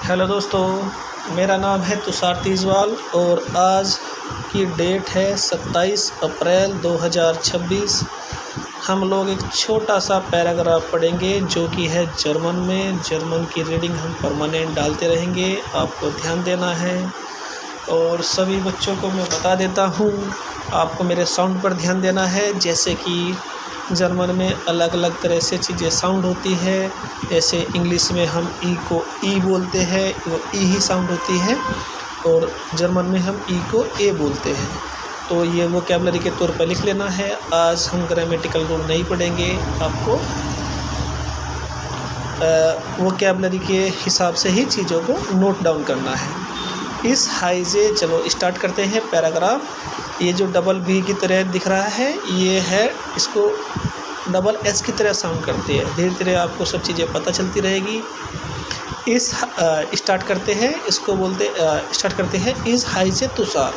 Hello दोस्तों, मेरा नाम है तुषार तीजवाल और आज की डेट है 27 अप्रैल 2026। हम लोग एक छोटा सा पैराग्राफ पढ़ेंगे जो कि है जर्मन में। जर्मन की रीडिंग हम परमानेंट डालते रहेंगे, आपको ध्यान देना है। और सभी बच्चों को मैं बता देता हूँ, आपको मेरे साउंड पर ध्यान देना है। जैसे कि जर्मन में अलग अलग तरह से चीज़ें साउंड होती है। जैसे इंग्लिश में हम ई को ई बोलते हैं, वो ई ही साउंड होती है, और जर्मन में हम ई को ए बोलते हैं। तो ये वोकैबुलरी के तौर पर लिख लेना है। आज हम ग्रामेटिकल रूल नहीं पढ़ेंगे, आपको वोकैबुलरी के हिसाब से ही चीज़ों को नोट डाउन करना है। इस हाइजे, चलो स्टार्ट करते हैं पैराग्राफ। ये जो डबल भी की तरह दिख रहा है, ये है, इसको डबल एस की तरह साउंड करती है। धीरे धीरे आपको सब चीज़ें पता चलती रहेगी। इस स्टार्ट करते हैं, इसको बोलते स्टार्ट करते हैं इस हाइजे तुषार।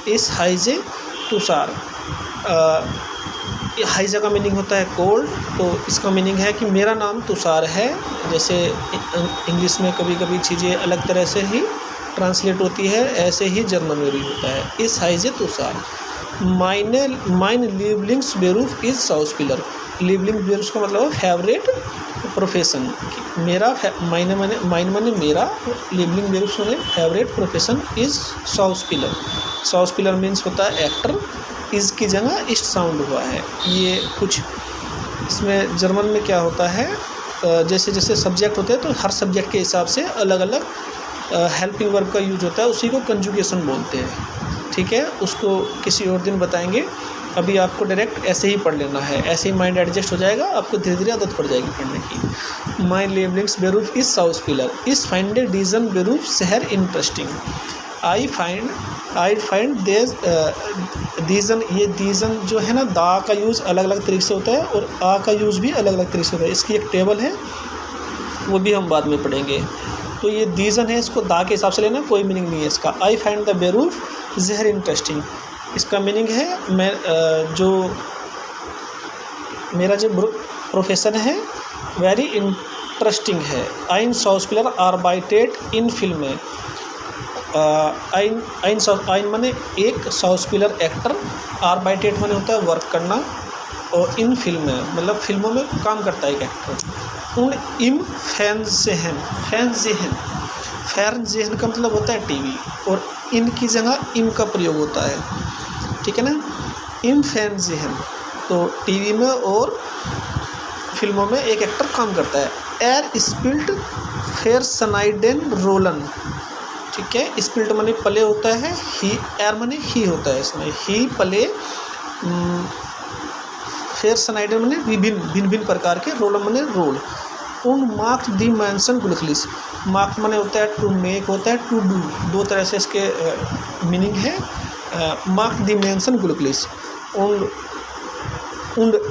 इस हाइजे तुषार, हाइजा का मीनिंग होता है कोल्ड, तो इसका मीनिंग है कि मेरा नाम तुषार है। जैसे इंग्लिश में कभी कभी चीज़ें अलग तरह से ही ट्रांसलेट होती है, ऐसे ही जर्मन में भी होता है। इस हाइजे तुषार माइन लिवलिंग्स बेरूफ इज शाउस्पिलर। लिवलिंग बेरूफ का मतलब फेवरेट प्रोफेशन। मेरा माइन माने मेरा, लिवलिंग बेरूफ माने फेवरेट प्रोफेशन इज शाउस्पिलर। शाउस्पिलर मीन्स होता है एक्टर। इस की जगह इस्ट साउंड हुआ है। ये कुछ इसमें जर्मन में क्या होता है, जैसे जैसे सब्जेक्ट होते हैं तो हर सब्जेक्ट के हिसाब से अलग अलग हेल्पिंग वर्ब का यूज होता है। उसी को कंजुगेशन बोलते हैं। ठीक है, उसको किसी और दिन बताएंगे। अभी आपको डायरेक्ट ऐसे ही पढ़ लेना है, ऐसे ही माइंड एडजस्ट हो जाएगा, आपको धीरे धीरे आदत पड़ जाएगी पढ़ने की। माई लेवलिंग्स बेरूफ इज शाउस्पिलर इज फाइंड ए डीजन बेरूफ शहर इंटरेस्टिंग। आई फाइंड देज डीजन। ये डीजन जो है ना, दा का यूज़ अलग अलग तरीके से होता है और आ का यूज़ भी अलग अलग तरीके से होता है। इसकी एक टेबल है, वो भी हम बाद में पढ़ेंगे। तो ये डीजन है, इसको दा के हिसाब से लेना, कोई मीनिंग नहीं है इसका। आई फाइंड द बेरूफ जहर इंटरेस्टिंग, इसका मीनिंग है मैं मेरा जो प्रोफेशन है वेरी इंटरेस्टिंग है। आइन शाउस्पिलर आर्बाइटेड इन फिल्म में। आइन माने एक, शाउस्पिलर एक्टर, आर्बाइटेड माने होता है वर्क करना, और इन फिल्म में मतलब फिल्मों में काम करता है एक एक्टर। उन इम फैनजेहन, फैनजेहन का मतलब होता है टीवी, और इन की जगह इम का प्रयोग होता है। ठीक है ना, इम फैनजेहन, तो टीवी में और फिल्मों में एक एक्टर काम करता है। एर स्पिल्ट फेर सनाइडेन रोलन। ठीक है, स्पिल्ट माने पले होता है, ही एर माने ही होता है इसमें, ही पले, फेर सनाइडर माने भिन्न भिन्न प्रकार के, रोल माने रोल। उन मार्क दी मैंसन गुलखलिस। मार्क माने होता है टू मेक, होता है टू डू, दो तरह से इसके मीनिंग है। मार्क दी मैंसन गुलखलिस, उंड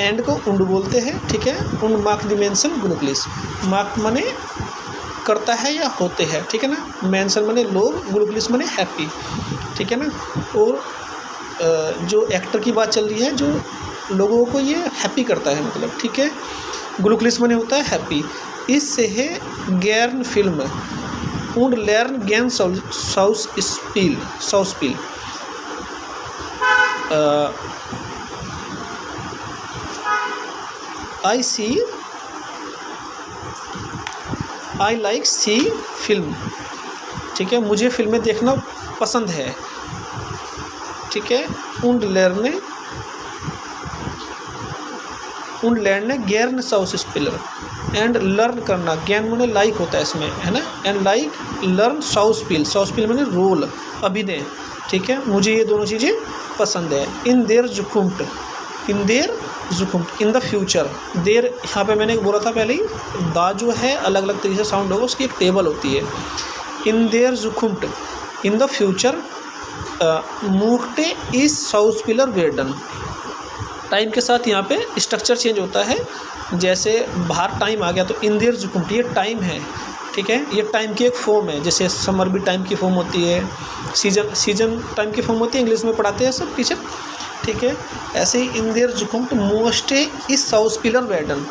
एंड को उंड बोलते हैं। ठीक है, उन मार्क दी मैंसन गुलखलिस। मार्क माने करता है या होते हैं। ठीक है ना, मैंसन माने लोग, गुलखलिस माने हैप्पी। ठीक है ना, और जो एक्टर की बात चल रही है, जो लोगों को ये हैप्पी करता है, मतलब। ठीक है, ग्लूक्लिस माने होता है हैप्पी। इससे है गैर्न फिल्म उंड लर्न गैन शाउस्पिल। I like see film. ठीक है, मुझे फिल्में देखना पसंद है। ठीक है, उंड लर्न गैर्न शाउस्पिलर, एंड लर्न करना, ज्ञान माने लाइक होता है इसमें, है ना, एंड लाइक लर्न शाउस्पिल माने रोल, अभिनय। ठीक है, मुझे ये दोनों चीज़ें पसंद है। इन देर जुकुम्ट, इन द फ्यूचर। देर यहाँ पे मैंने बोला था पहले ही, दा जो है अलग अलग तरीके से साउंड होगा, उसकी एक टेबल होती है। इन देर जुकुम्ट, इन द फ्यूचर मूकटे इज शाउस्पिलर वेडन। टाइम के साथ यहाँ पे स्ट्रक्चर चेंज होता है। जैसे बाहर टाइम आ गया तो इन देयर जुकुम्ट, ये टाइम है। ठीक है, ये टाइम की एक फॉर्म है। जैसे समर भी टाइम की फॉर्म होती है, सीजन टाइम की फॉर्म होती है, इंग्लिश में पढ़ाते हैं सब टीचर। ठीक है, ऐसे ही इन देयर जुकुम्ट मोस्टे इज शाउस्पिलर वेडन।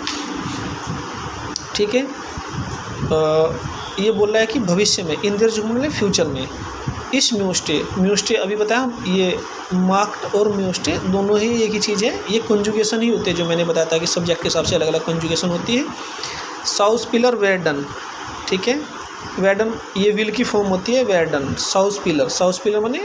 ठीक है, ये बोल रहा है कि भविष्य में, इन देयर जुमले फ्यूचर में। इस म्यूस्टे अभी बताया, ये मार्क्ड और म्यूस्टे दोनों ही एक ही चीज़ है, ये कंजुगेशन ही होते हैं, जो मैंने बताया था कि सब्जेक्ट के हिसाब से अलग अलग कंजुगेशन होती है। साउस्पिलर वेरडन, ठीक है, वेरडन ये विल की फॉर्म होती है, वेरडन। साउस्पिलर माने